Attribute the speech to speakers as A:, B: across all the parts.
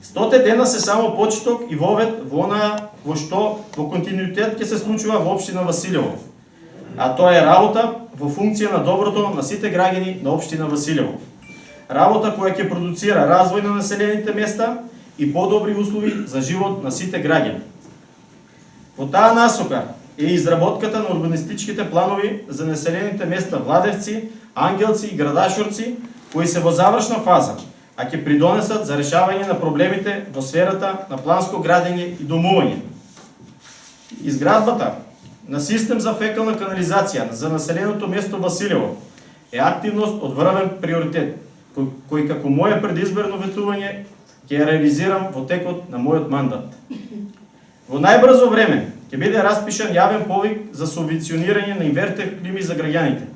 A: Стоте дена се само почеток и вовет во што во континуитет ќе се случува во општина Василево, а тоа е работа во функција на доброто на сите граѓани на општина Василево. Работа која ќе продуцира развој на населените места и подобри услови за живот на сите граѓани. Во таа насока е изработката на урбанистичките планови за населените места Владевци, Ангелци и Градашорци, кои се во завршна фаза, а ќе придонесат за решавање на проблемите во сферата на планско градење и домување. Изградбата на систем за фекална канализација за населеното место Василево е активност од врвен приоритет, кој како моје предизборно ветување ќе ја реализирам во текот на мојот мандат. Во најбрзо време ќе биде распишан јавен повик за субвенционирање на инвертер клими за граѓаните.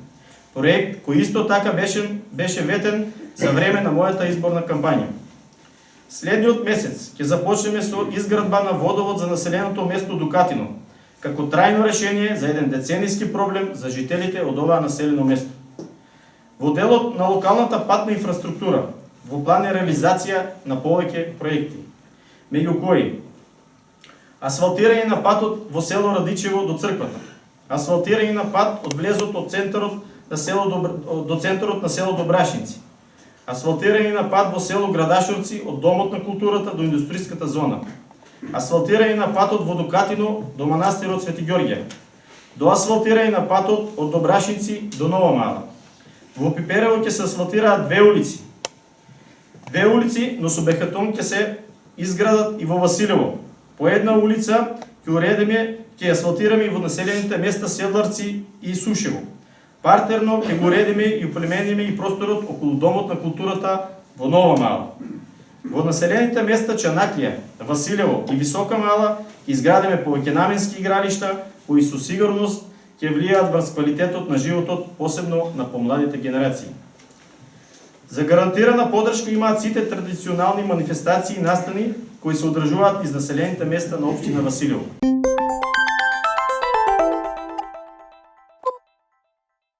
A: Проект кој исто така беше ветен за време на мојата изборна кампања. Следниот месец ќе започнеме со изградба на водовод за населеното место Дукатино, како трајно решение за еден децениски проблем за жителите од оваа населено место. Во делот на локалната патна инфраструктура, во план е реализација на повеќе проекти, меѓу кои асфалтирање на патот во село Радичево до црквата, асфалтирање на пат од влезот од центарот на село Добрашинци, асфалтирање на пат во село Градашорци од Домот на културата до индустријската зона, асфалтирање на патот во Дукатино до манастирот Свети Ѓорѓе, до асфалтирање на патот од Добрашинци до Нова Мала. Во Пиперево ќе се асфалтираат две улици, но со бехатон ќе се изградат и во Василево. По една улица ќе асфалтираме и во населените места Седларци и Сушево. Партерно ќе го уредиме и оплемениме и просторот околу Домот на културата во Нова Мала. Во населените места Чанаклија, Василево и Висока Мала ќе изградиме повеќе наменски игралишта кои со сигурност ќе влијаат врз квалитетот на животот, посебно на помладите генерации. За гарантирана поддршка имаат сите традиционални манифестации и настани кои се одржуваат из населените места на општина Василево.